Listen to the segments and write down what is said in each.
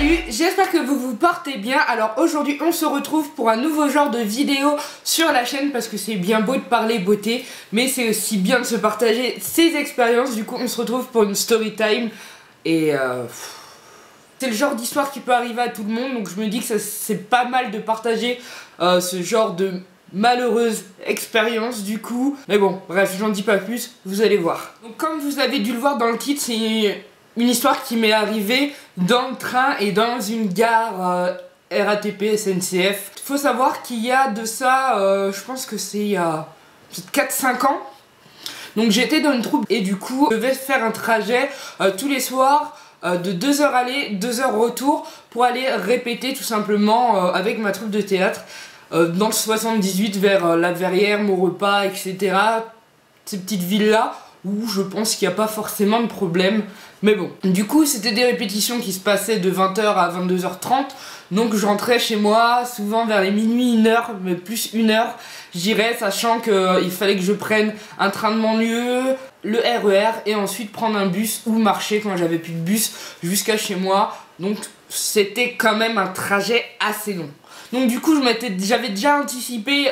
Salut, j'espère que vous vous portez bien. Alors aujourd'hui on se retrouve pour un nouveau genre de vidéo sur la chaîne, parce que c'est bien beau de parler beauté, mais c'est aussi bien de se partager ses expériences. Du coup on se retrouve pour une story time et c'est le genre d'histoire qui peut arriver à tout le monde, donc je me dis que c'est pas mal de partager ce genre de malheureuse expérience du coup. Mais bon, bref, j'en dis pas plus, vous allez voir. Donc comme vous avez dû le voir dans le titre, c'est une histoire qui m'est arrivée dans le train et dans une gare RATP, SNCF. Faut savoir qu'il y a de ça, je pense que c'est il y a 4-5 ans. Donc j'étais dans une troupe et du coup je devais faire un trajet tous les soirs de 2 heures aller, 2 heures retour pour aller répéter tout simplement avec ma troupe de théâtre dans le 78 vers La Verrière, Maurepas, etc. Ces petites villes là où je pense qu'il n'y a pas forcément de problème. Mais bon, du coup c'était des répétitions qui se passaient de 20 h à 22 h 30. Donc je rentrais chez moi souvent vers les minuit, 1 h, mais plus 1 h j'irais, sachant qu'il fallait que je prenne un train de banlieue, le RER et ensuite prendre un bus ou marcher quand j'avais plus de bus jusqu'à chez moi. Donc c'était quand même un trajet assez long. Donc du coup j'avais déjà anticipé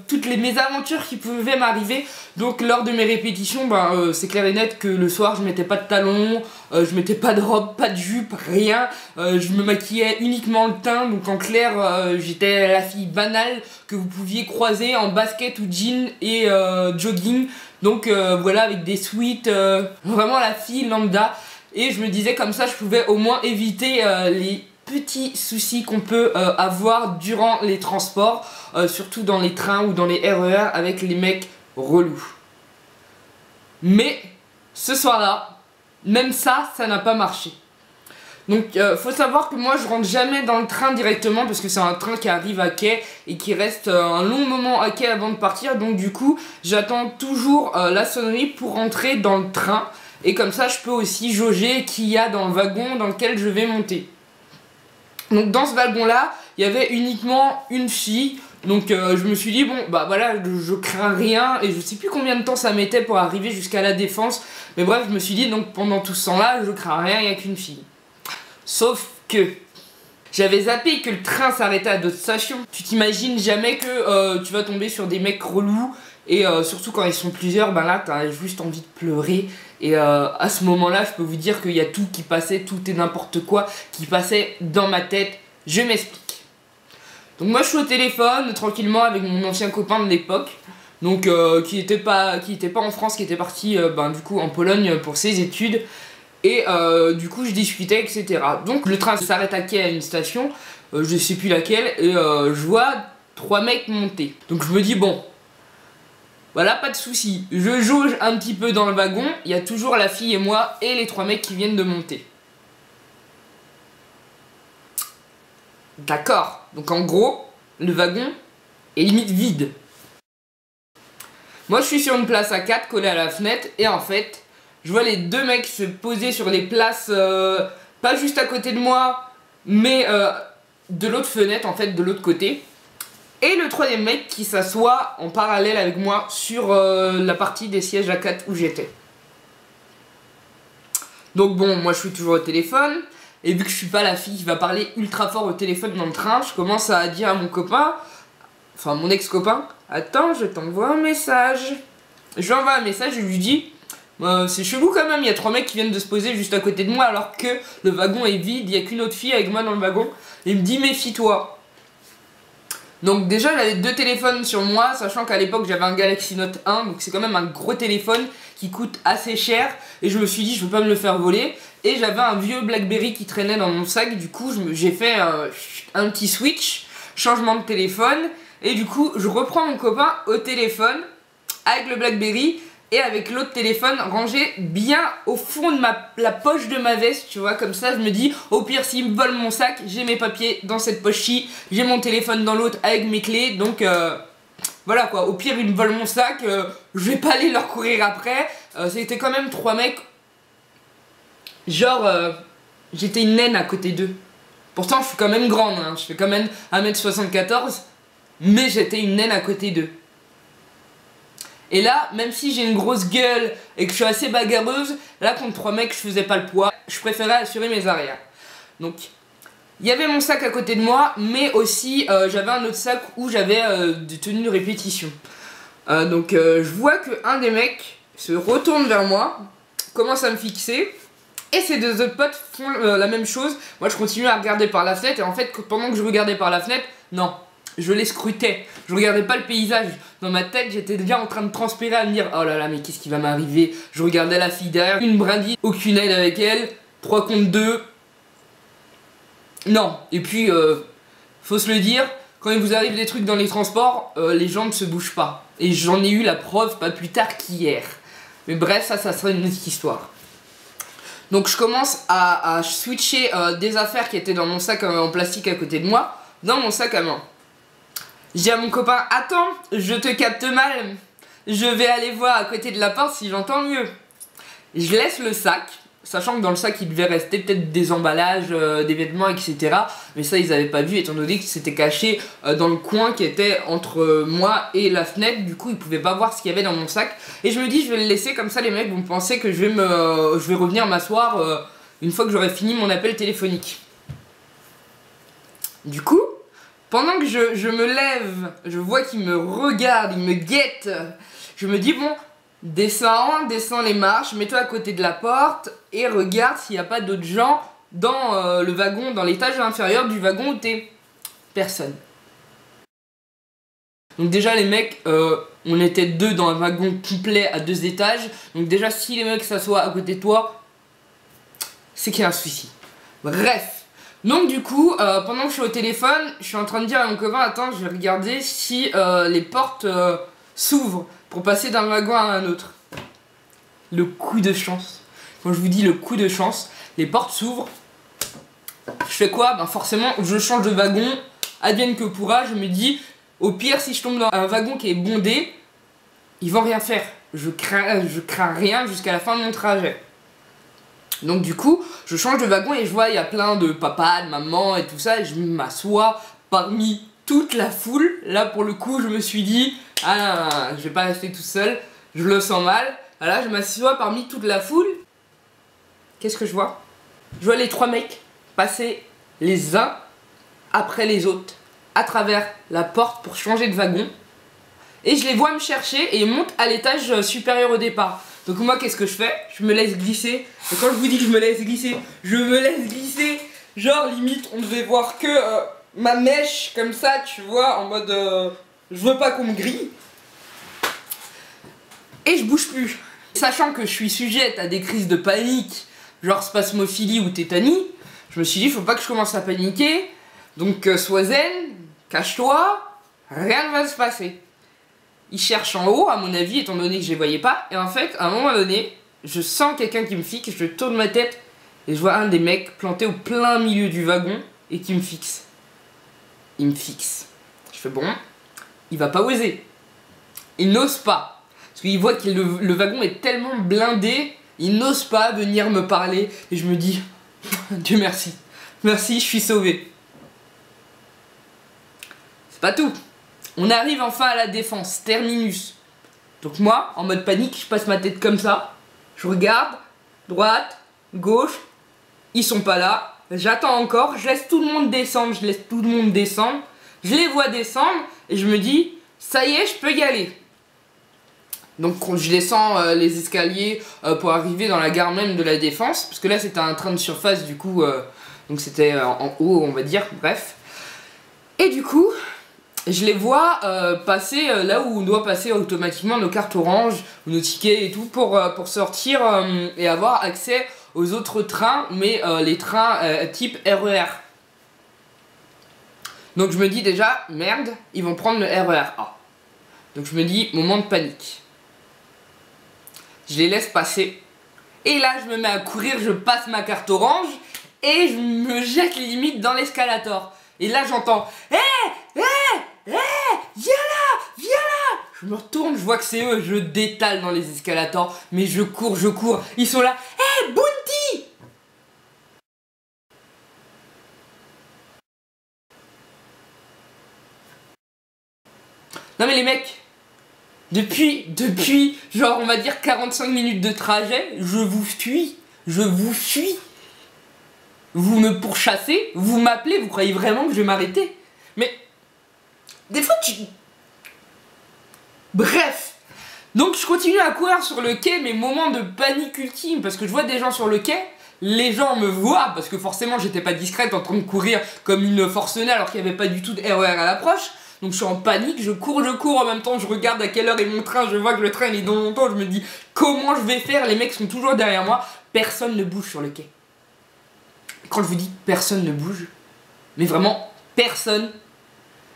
toutes les mésaventures qui pouvaient m'arriver. Donc lors de mes répétitions, c'est clair et net que le soir je mettais pas de talons, je mettais pas de robe, pas de jupe, rien. Je me maquillais uniquement le teint, donc en clair j'étais la fille banale que vous pouviez croiser en basket ou jean et jogging. Donc voilà, avec des sweats, vraiment la fille lambda. Et je me disais comme ça je pouvais au moins éviter les petits soucis qu'on peut avoir durant les transports, surtout dans les trains ou dans les RER avec les mecs relous. Mais ce soir-là, même ça n'a pas marché. Donc faut savoir que moi je rentre jamais dans le train directement, parce que c'est un train qui arrive à quai et qui reste un long moment à quai avant de partir. Donc du coup j'attends toujours la sonnerie pour rentrer dans le train, et comme ça je peux aussi jauger qui y a dans le wagon dans lequel je vais monter. Donc dans ce wagon là il y avait uniquement une fille. Donc je me suis dit bon bah voilà, je crains rien, et je sais plus combien de temps ça mettait pour arriver jusqu'à la Défense, mais bref je me suis dit donc pendant tout ce temps là je crains rien, il n'y a qu'une fille. Sauf que j'avais zappé que le train s'arrêtait à d'autres stations. Tu t'imagines jamais que tu vas tomber sur des mecs relous, et surtout quand ils sont plusieurs, ben là t'as juste envie de pleurer. Et à ce moment là je peux vous dire qu'il y a tout qui passait, tout et n'importe quoi qui passait dans ma tête. Je m'explique. Donc moi je suis au téléphone tranquillement avec mon ancien copain de l'époque, donc qui était pas en France, qui était parti du coup en Pologne pour ses études. Et du coup je discutais, etc. Donc le train s'arrête à quai à une station, je sais plus laquelle, et je vois 3 mecs monter. Donc je me dis bon, voilà, pas de souci. Je jauge un petit peu dans le wagon, il y a toujours la fille et moi et les 3 mecs qui viennent de monter. D'accord, donc en gros, le wagon est limite vide. Moi je suis sur une place à 4 collée à la fenêtre, et en fait, je vois les 2 mecs se poser sur les places, pas juste à côté de moi, mais de l'autre fenêtre, en fait, de l'autre côté. Et le 3e mec qui s'assoit en parallèle avec moi sur la partie des sièges à 4 où j'étais. Donc bon, moi je suis toujours au téléphone, et vu que je suis pas la fille qui va parler ultra fort au téléphone dans le train, je commence à dire à mon copain, enfin mon ex-copain, attends, je t'envoie un message. Je lui envoie un message et je lui dis, c'est chelou quand même, il y a 3 mecs qui viennent de se poser juste à côté de moi alors que le wagon est vide, il n'y a qu'une autre fille avec moi dans le wagon. Et il me dit méfie-toi. Donc déjà j'avais 2 téléphones sur moi, sachant qu'à l'époque j'avais un Galaxy Note 1, donc c'est quand même un gros téléphone qui coûte assez cher, et je me suis dit je veux pas me le faire voler. Et j'avais un vieux Blackberry qui traînait dans mon sac, du coup j'ai fait un petit switch, changement de téléphone, et du coup je reprends mon copain au téléphone avec le Blackberry et avec l'autre téléphone rangé bien au fond de la poche de ma veste, tu vois, comme ça je me dis au pire s'il me vole mon sac, j'ai mes papiers dans cette poche-ci, j'ai mon téléphone dans l'autre avec mes clés, donc voilà quoi, au pire ils me volent mon sac, je vais pas aller leur courir après. C'était quand même 3 mecs, genre j'étais une naine à côté d'eux. Pourtant je suis quand même grande, hein, je fais quand même 1m74, mais j'étais une naine à côté d'eux. Et là, même si j'ai une grosse gueule et que je suis assez bagarreuse, là contre 3 mecs je faisais pas le poids, je préférais assurer mes arrières. Donc Il y avait mon sac à côté de moi, mais aussi j'avais un autre sac où j'avais des tenues de répétition. Donc je vois qu'un des mecs se retourne vers moi, commence à me fixer, et ces deux autres potes font la même chose. Moi je continue à regarder par la fenêtre, et en fait pendant que je regardais par la fenêtre, non, je les scrutais, je regardais pas le paysage. Dans ma tête j'étais déjà en train de transpirer, à me dire oh là là mais qu'est-ce qui va m'arriver. Je regardais la fille derrière, une brindille, aucune aide avec elle, 3 contre 2. Non, et puis faut se le dire, quand il vous arrive des trucs dans les transports, les gens ne se bougent pas. Et j'en ai eu la preuve pas plus tard qu'hier. Mais bref, ça serait une autre histoire. Donc je commence à switcher des affaires qui étaient dans mon sac en plastique à côté de moi, dans mon sac à main. Je dis à mon copain, attends, je te capte mal, je vais aller voir à côté de la porte si j'entends mieux. Je laisse le sac, sachant que dans le sac il devait rester peut-être des emballages, des vêtements, etc. Mais ça ils avaient pas vu étant donné que c'était caché dans le coin qui était entre moi et la fenêtre. Du coup ils pouvaient pas voir ce qu'il y avait dans mon sac. Et je me dis je vais le laisser comme ça, les mecs vont penser que je vais revenir m'asseoir une fois que j'aurai fini mon appel téléphonique. Du coup, pendant que je me lève, je vois qu'ils me regardent, ils me guettent. Je me dis bon, descends les marches, mets-toi à côté de la porte et regarde s'il n'y a pas d'autres gens dans le wagon, dans l'étage inférieur du wagon où t'es. Personne. Donc déjà les mecs, on était 2 dans un wagon complet à 2 étages. Donc déjà si les mecs s'assoient à côté de toi, c'est qu'il y a un souci. Bref. Donc du coup, pendant que je suis au téléphone, je suis en train de dire à mon copain, attends, je vais regarder si les portes s'ouvrent pour passer d'un wagon à un autre. Le coup de chance. Quand je vous dis le coup de chance, les portes s'ouvrent. Je fais quoi? Ben forcément, je change de wagon, advienne que pourra, je me dis, au pire, si je tombe dans un wagon qui est bondé, ils vont rien faire. Je crains rien jusqu'à la fin de mon trajet. Donc du coup, je change de wagon et je vois il y a plein de papas, de mamans et tout ça, et je m'assois parmi toute la foule. Là pour le coup, je me suis dit, ah non, je vais pas rester tout seul, je le sens mal. Là, je m'assois parmi toute la foule. Qu'est-ce que je vois? Je vois les 3 mecs passer les uns après les autres à travers la porte pour changer de wagon. Et je les vois me chercher et ils montent à l'étage supérieur au départ. Donc moi qu'est-ce que je fais? Je me laisse glisser. Et quand je vous dis que je me laisse glisser, je me laisse glisser. Genre limite on devait voir que ma mèche comme ça, tu vois, en mode je veux pas qu'on me grille. Et je bouge plus. Sachant que je suis sujette à des crises de panique, genre spasmophilie ou tétanie, je me suis dit faut pas que je commence à paniquer. Donc sois zen, cache-toi, rien ne va se passer. Ils cherchent en haut, à mon avis, étant donné que je les voyais pas. Et en fait, à un moment donné, je sens quelqu'un qui me fixe, je tourne ma tête et je vois un des mecs planté au plein milieu du wagon et qui me fixe. Il me fixe. Je fais bon, il va pas oser. Il n'ose pas. Parce qu'il voit que le wagon est tellement blindé, il n'ose pas venir me parler. Et je me dis, Dieu merci. Merci, je suis sauvé. C'est pas tout. On arrive enfin à la défense, terminus. Donc moi, en mode panique, je passe ma tête comme ça. Je regarde, droite, gauche. Ils sont pas là. J'attends encore, je laisse tout le monde descendre, je les vois descendre et je me dis, ça y est, je peux y aller. Donc je descends les escaliers pour arriver dans la gare même de la Défense. Parce que là c'était un train de surface du coup, donc c'était en haut on va dire, bref. Et du coup... je les vois passer là où on doit passer automatiquement nos cartes orange, ou nos tickets et tout pour sortir et avoir accès aux autres trains, mais les trains type RER. Donc je me dis déjà, merde, ils vont prendre le RER A. Donc je me dis, moment de panique. Je les laisse passer. Et là je me mets à courir, je passe ma carte orange et je me jette limite dans l'escalator. Et là j'entends, viens là, viens là. Je me retourne, je vois que c'est eux, je détale dans les escalators, mais je cours, ils sont là, Bounty. Non mais les mecs, depuis, genre on va dire 45 minutes de trajet, je vous fuis. Vous me pourchassez, vous m'appelez, vous croyez vraiment que je vais m'arrêter? Mais des fois tu... Bref. Donc je continue à courir sur le quai, mes moments de panique ultime, parce que je vois des gens sur le quai, les gens me voient, parce que forcément j'étais pas discrète en train de courir comme une forcenée alors qu'il n'y avait pas du tout de RER à l'approche. Donc je suis en panique, je cours, en même temps je regarde à quelle heure est mon train, je vois que le train il est dans longtemps, je me dis comment je vais faire, les mecs sont toujours derrière moi, personne ne bouge sur le quai. Quand je vous dis personne ne bouge, mais vraiment personne.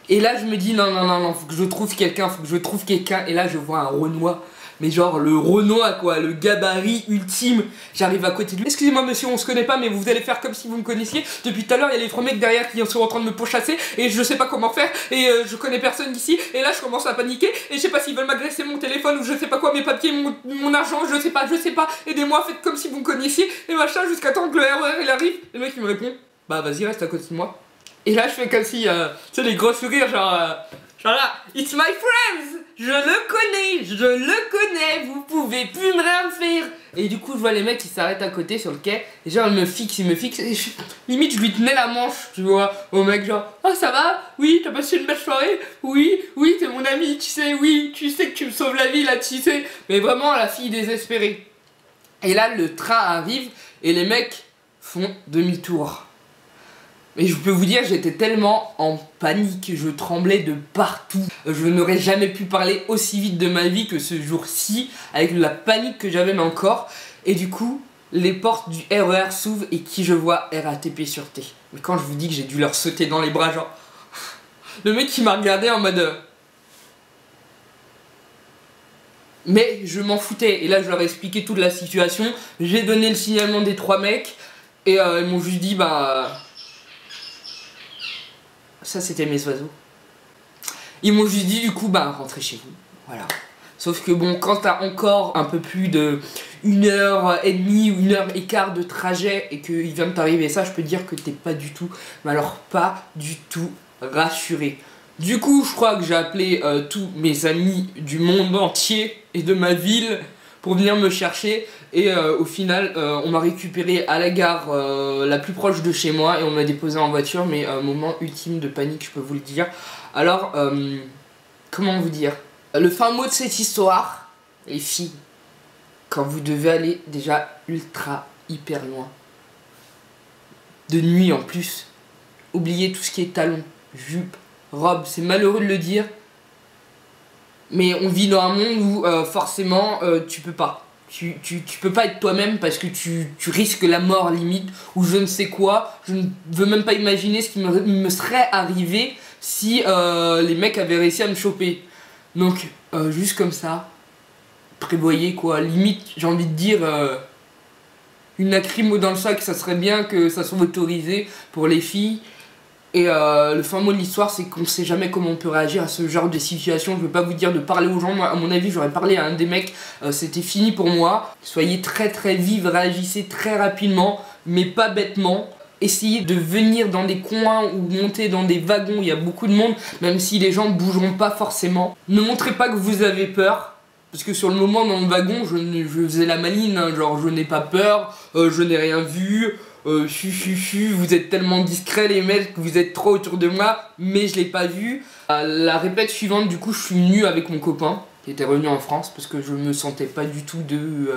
Et là je me dis non, faut que je trouve quelqu'un, et là je vois un Renoir. Mais genre le Renoir quoi, le gabarit ultime. J'arrive à côté de lui. Excusez-moi monsieur, on se connaît pas mais vous allez faire comme si vous me connaissiez. Depuis tout à l'heure il y a les trois mecs derrière qui sont en train de me pourchasser et je sais pas comment faire et je connais personne d'ici. Et là je commence à paniquer et je sais pas s'ils veulent m'agresser mon téléphone ou je sais pas quoi, mes papiers, mon argent, je sais pas. Aidez-moi, faites comme si vous me connaissiez et machin jusqu'à temps que le RER il arrive. Et le mec il me répond bah vas-y reste à côté de moi. Et là je fais comme si, tu sais les gros sourires genre là, it's my friends, je le connais, vous pouvez plus me rien faire. Et du coup je vois les mecs qui s'arrêtent à côté sur le quai, et genre ils me fixent, et limite je lui tenais la manche, tu vois, au mec genre, oh ça va, oui, t'as passé une belle soirée, oui, t'es mon ami, tu sais, oui, tu sais que tu me sauves la vie là, tu sais. Mais vraiment la fille désespérée. Et là le train arrive, et les mecs font demi-tour. Et je peux vous dire, j'étais tellement en panique, je tremblais de partout. Je n'aurais jamais pu parler aussi vite de ma vie que ce jour-ci, avec la panique que j'avais dans le corps. Et du coup, les portes du RER s'ouvrent et qui je vois? RATP Sûreté. Mais quand je vous dis que j'ai dû leur sauter dans les bras, genre... Le mec qui m'a regardé en mode... Mais je m'en foutais. Et là, je leur ai expliqué toute la situation. J'ai donné le signalement des trois mecs. Et ils m'ont juste dit, bah... Ça c'était mes oiseaux. Ils m'ont juste dit du coup bah rentrez chez vous. Voilà. Sauf que bon, quand t'as encore un peu plus de 1h30 ou 1h15 de trajet et qu'il vient de t'arriver ça, je peux dire que t'es pas du tout, mais alors pas du tout rassuré. Du coup je crois que j'ai appelé tous mes amis du monde entier et de ma ville pour venir me chercher. Et au final on m'a récupéré à la gare la plus proche de chez moi et on m'a déposé en voiture. Mais moment ultime de panique, je peux vous le dire. Alors comment vous dire, le fin mot de cette histoire, les filles, quand vous devez aller déjà hyper loin, de nuit en plus, oubliez tout ce qui est talons, jupe, robe, c'est malheureux de le dire, mais on vit dans un monde où forcément tu peux pas. Tu peux pas être toi-même parce que tu risques la mort limite ou je ne sais quoi. Je ne veux même pas imaginer ce qui me serait arrivé si les mecs avaient réussi à me choper. Donc juste comme ça, prévoyez quoi, limite j'ai envie de dire une lacrymo dans le sac, ça serait bien que ça soit autorisé pour les filles. Et le fin mot de l'histoire, c'est qu'on sait jamais comment on peut réagir à ce genre de situation. Je veux pas vous dire de parler aux gens. Moi, à mon avis, j'aurais parlé à un des mecs. C'était fini pour moi. Soyez très vives, réagissez très rapidement, mais pas bêtement. Essayez de venir dans des coins ou monter dans des wagons où il y a beaucoup de monde, même si les gens ne bougeront pas forcément. Ne montrez pas que vous avez peur. Parce que sur le moment dans le wagon, je faisais la maline, hein, genre je n'ai pas peur, je n'ai rien vu. Vous êtes tellement discrets les mecs, vous êtes trop autour de moi, mais je l'ai pas vu. La répète suivante, du coup, je suis venu avec mon copain qui était revenu en France parce que je me sentais pas du tout de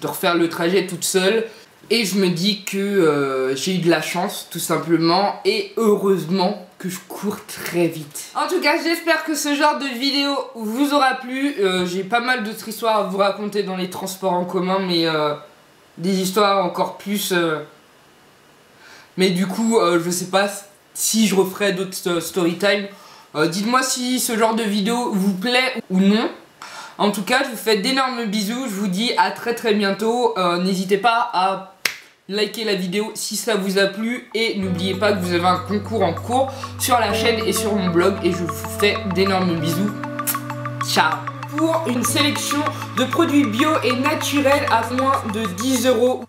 refaire le trajet toute seule. Et je me dis que j'ai eu de la chance, tout simplement, et heureusement que je cours très vite. En tout cas, j'espère que ce genre de vidéo vous aura plu. J'ai pas mal d'autres histoires à vous raconter dans les transports en commun, mais des histoires encore plus... Mais du coup, je sais pas si je referai d'autres story time. Dites-moi si ce genre de vidéo vous plaît ou non. En tout cas, je vous fais d'énormes bisous. Je vous dis à très bientôt. N'hésitez pas à liker la vidéo si ça vous a plu. Et n'oubliez pas que vous avez un concours en cours sur la chaîne et sur mon blog. Et je vous fais d'énormes bisous. Ciao. Pour une sélection de produits bio et naturels à moins de 10 €.